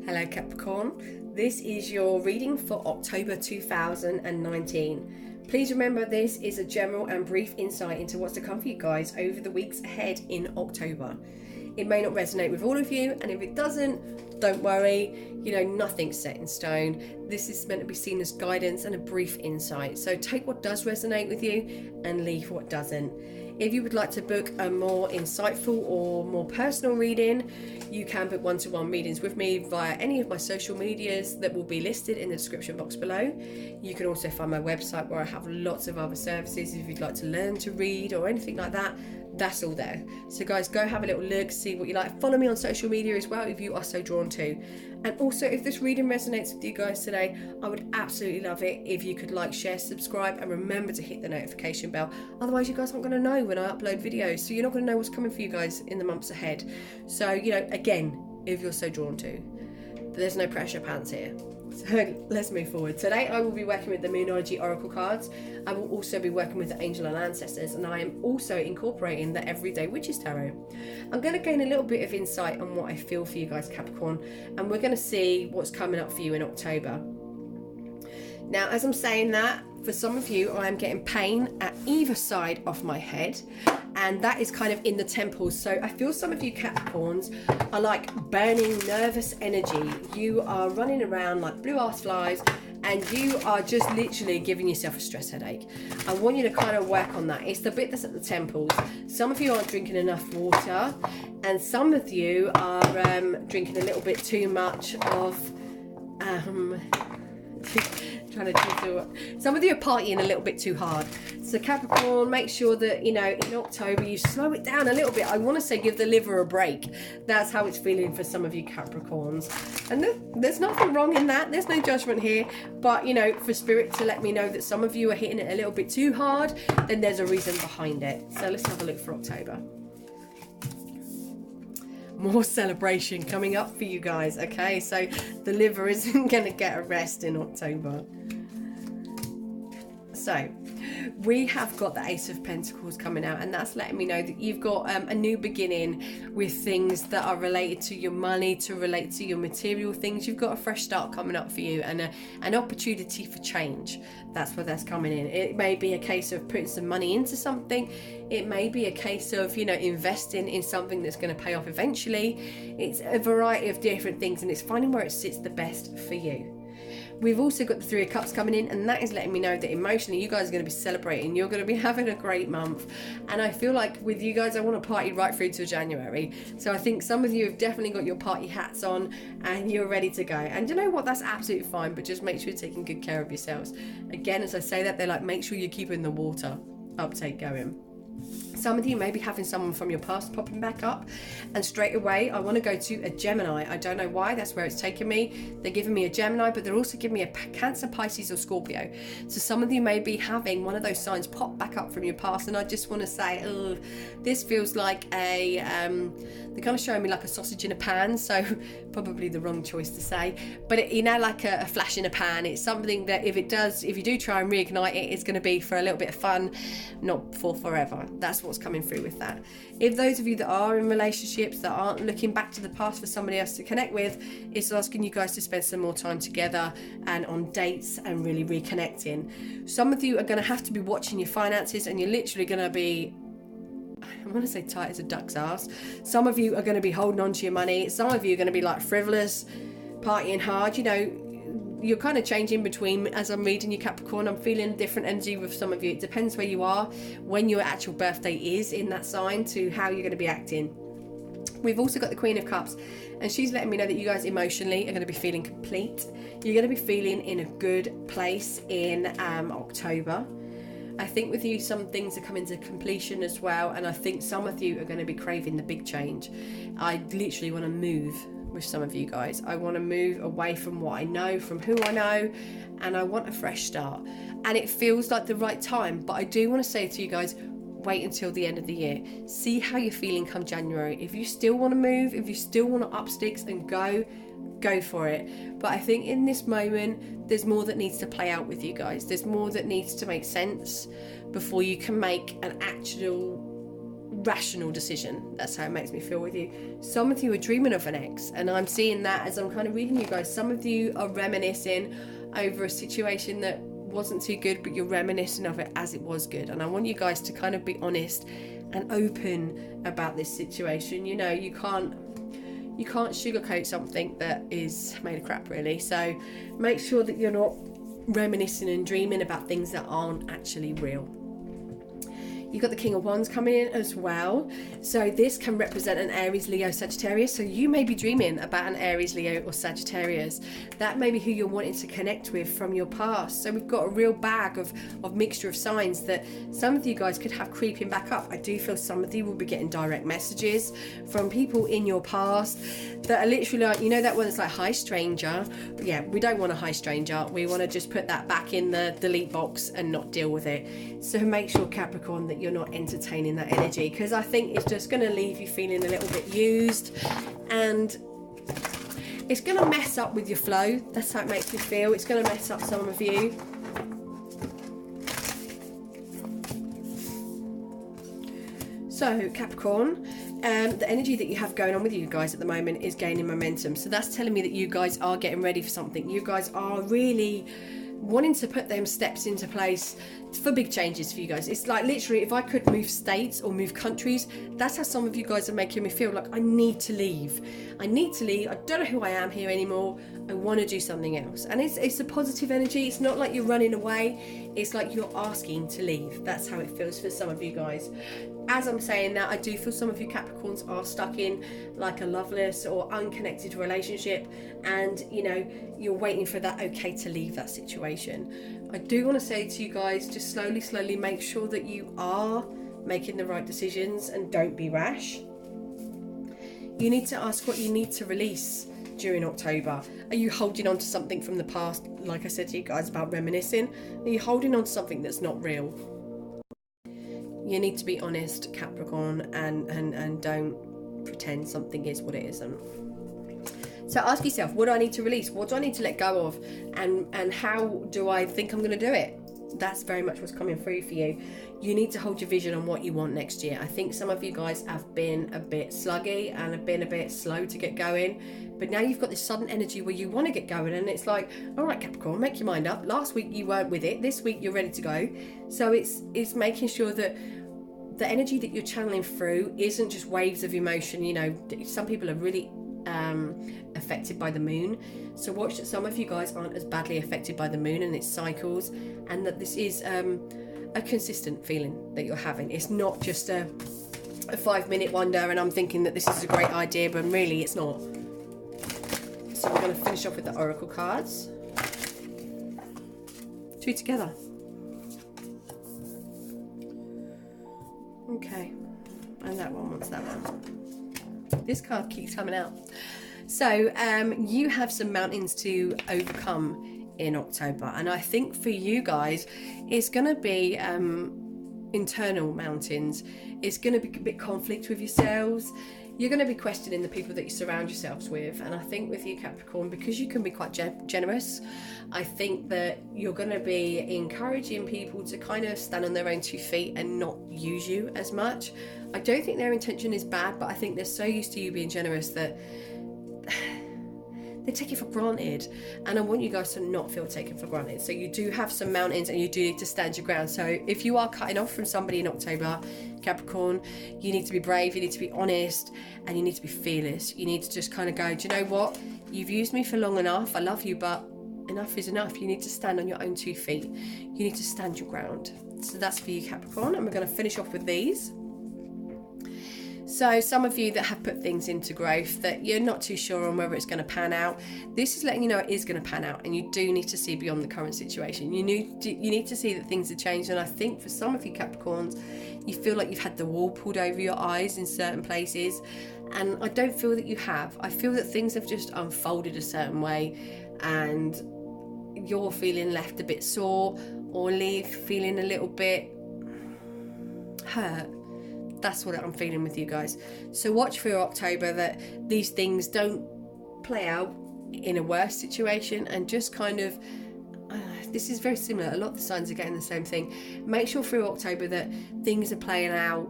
Hello Capricorn, this is your reading for October 2019. Please remember this is a general and brief insight into what's to come for you guys over the weeks ahead in October. It may not resonate with all of you, and if it doesn't, don't worry, nothing's set in stone. This is meant to be seen as guidance and a brief insight, so take what does resonate with you and leave what doesn't. If you would like to book a more insightful or more personal reading, you can book one-to-one readings with me via any of my social medias that will be listed in the description box below. You can also find my website where I have lots of other services if you'd like to learn to read or anything like that. That's all there. So guys, go have a little look, see what you like. Follow me on social media as well if you are so drawn to. And also, if this reading resonates with you guys today, I would absolutely love it if you could like, share, subscribe, and remember to hit the notification bell. Otherwise, you guys aren't going to know when I upload videos, so you're not going to know what's coming for you guys in the months ahead. So, again, if you're so drawn to. There's no pressure pants here. So let's move forward. Today I will be working with the Moonology Oracle cards. I will also be working with the Angel and Ancestors, and I am also incorporating the Everyday Witches Tarot. I'm going to gain a little bit of insight on what I feel for you guys, Capricorn, and we're going to see what's coming up for you in October. Now, as I'm saying that, for some of you, I am getting pain at either side of my head, and that is kind of in the temples. So I feel some of you Capricorns are like burning nervous energy. You are running around like blue ass flies, and you are just literally giving yourself a stress headache. I want you to kind of work on that. It's the bit that's at the temples. Some of you aren't drinking enough water, and some of you are drinking a little bit too much of some of you are partying a little bit too hard. So Capricorn, make sure that in October you slow it down a little bit. I want to say give the liver a break. That's how it's feeling for some of you Capricorns, and there's nothing wrong in that. There's no judgment here, but for spirit to let me know that some of you are hitting it a little bit too hard, then there's a reason behind it. So let's have a look for October. More celebration coming up for you guys. Okay, so the liver isn't going to get a rest in October. So we have got the Ace of Pentacles coming out, and that's letting me know that you've got a new beginning with things that are related to your money, to relate to your material things. You've got a fresh start coming up for you, and an opportunity for change. That's where that's coming in. It may be a case of putting some money into something. It may be a case of investing in something that's going to pay off eventually. It's a variety of different things, and it's finding where it sits the best for you. We've also got the Three of Cups coming in, and that is letting me know that emotionally you guys are going to be celebrating. You're going to be having a great month, and I feel like with you guys I want to party right through to January. So I think some of you have definitely got your party hats on and you're ready to go, and you know what, that's absolutely fine, but just make sure you're taking good care of yourselves. Again, as I say that, they're like, make sure you're keeping the water uptake going. Some of you may be having someone from your past popping back up, and straight away I want to go to a Gemini. I don't know why, that's where it's taken me. They're giving me a Gemini, but they're also giving me a Cancer, Pisces or Scorpio. So some of you may be having one of those signs pop back up from your past, and I just want to say, this feels like they're kind of showing me like a sausage in a pan, so probably the wrong choice to say, but like a flash in a pan. It's something that if you do try and reignite it, it's going to be for a little bit of fun, not for forever. That's what's coming through with that. If those of you that are in relationships that aren't looking back to the past for somebody else to connect with, it's asking you guys to spend some more time together and on dates and really reconnecting. Some of you are going to have to be watching your finances, and you're literally going to be, I want to say tight as a duck's ass. Some of you are going to be holding on to your money. Some of you are going to be like frivolous, partying hard. You're kind of changing between, as I'm reading you Capricorn, I'm feeling different energy with some of you. It depends where you are, when your actual birthday is in that sign, to how you're going to be acting. We've also got the Queen of Cups, and she's letting me know that you guys emotionally are going to be feeling complete. You're going to be feeling in a good place in October. I think with you some things are coming to completion as well, and I think some of you are going to be craving the big change. I literally want to move with some of you guys. I want to move away from what I know, from who I know, and I want a fresh start. And it feels like the right time, but I do want to say to you guys, wait until the end of the year. See how you're feeling come January. If you still want to move, if you still want to up sticks and go for it. But I think in this moment there's more that needs to play out with you guys. There's more that needs to make sense before you can make an actual rational decision. That's how it makes me feel with you. Some of you are dreaming of an ex, and I'm seeing that as I'm kind of reading you guys. Some of you are reminiscing over a situation that wasn't too good, but you're reminiscing of it as it was good. And I want you guys to kind of be honest and open about this situation. You know, you can't sugarcoat something that is made of crap, really. So make sure that you're not reminiscing and dreaming about things that aren't actually real. You've got the King of Wands coming in as well. So this can represent an Aries, Leo, Sagittarius. So you may be dreaming about an Aries, Leo or Sagittarius. That may be who you're wanting to connect with from your past. So we've got a real bag of mixture of signs that some of you guys could have creeping back up. I do feel some of you will be getting direct messages from people in your past that are literally like, you know, that one that's like, hi stranger. Yeah, we don't want a hi stranger. We want to just put that back in the delete box and not deal with it. So make sure, Capricorn, that you're not entertaining that energy, because I think it's just going to leave you feeling a little bit used, and it's going to mess up with your flow. That's how it makes me feel. It's going to mess up some of you. So Capricorn, the energy that you have going on with you guys at the moment is gaining momentum. So that's telling me that you guys are getting ready for something. You guys are really wanting to put them steps into place for big changes for you guys. It's like literally, if I could move states or move countries, that's how some of you guys are making me feel. Like, I need to leave. I don't know who I am here anymore. I want to do something else. And it's a positive energy. It's not like you're running away. It's like you're asking to leave. That's how it feels for some of you guys. As I'm saying that, I do feel some of you Capricorns are stuck in like a loveless or unconnected relationship, and you know, you're waiting for that okay to leave that situation. I do want to say to you guys, just slowly make sure that you are making the right decisions and don't be rash. You need to ask what you need to release during October. Are you holding on to something from the past, like I said to you guys about reminiscing? Are you holding on to something that's not real? You need to be honest, Capricorn, and don't pretend something is what it isn't. So ask yourself, what do I need to release? What do I need to let go of? And how do I think I'm going to do it? That's very much what's coming through for you. You need to hold your vision on what you want next year. I think some of you guys have been a bit sluggy and have been a bit slow to get going. But now you've got this sudden energy where you want to get going, and it's like, all right, Capricorn, make your mind up. Last week you weren't with it. This week you're ready to go. So it's making sure that the energy that you're channeling through isn't just waves of emotion. You know, some people are really affected by the moon. So watch that some of you guys aren't as badly affected by the moon and its cycles, and that this is a consistent feeling that you're having. It's not just a 5-minute wonder and I'm thinking that this is a great idea, but really it's not. So we're going to finish off with the oracle cards. 2 together. Okay, and that one wants that one. This card keeps coming out. So you have some mountains to overcome in October, and I think for you guys it's going to be internal mountains. It's going to be a bit conflict with yourselves. You're going to be questioning the people that you surround yourselves with, and I think with you Capricorn, because you can be quite generous, I think that you're going to be encouraging people to kind of stand on their own 2 feet and not use you as much. I don't think their intention is bad, but I think they're so used to you being generous that they take it for granted, and I want you guys to not feel taken for granted. So you do have some mountains and you do need to stand your ground. So if you are cutting off from somebody in October, Capricorn, you need to be brave, you need to be honest, and you need to be fearless. You need to just kind of go, do you know what, you've used me for long enough, I love you, but enough is enough. You need to stand on your own 2 feet. You need to stand your ground. So that's for you Capricorn, and we're going to finish off with these. So some of you that have put things into growth that you're not too sure on whether it's going to pan out, this is letting you know it is going to pan out, and you do need to see beyond the current situation. You need to see that things have changed, and I think for some of you Capricorns, you feel like you've had the wool pulled over your eyes in certain places, and I don't feel that you have. I feel that things have just unfolded a certain way, and you're feeling left a bit sore or feeling a little bit hurt. That's what I'm feeling with you guys. So watch for October that these things don't play out in a worse situation, and just kind of this is very similar. A lot of the signs are getting the same thing. Make sure through October that things are playing out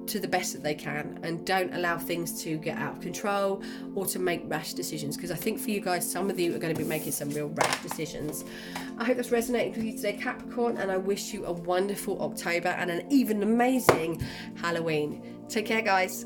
to the best that they can, and don't allow things to get out of control or to make rash decisions, because I think for you guys, some of you are going to be making some real rash decisions. I hope that's resonated with you today, Capricorn, and I wish you a wonderful October and an even amazing Halloween. Take care, guys.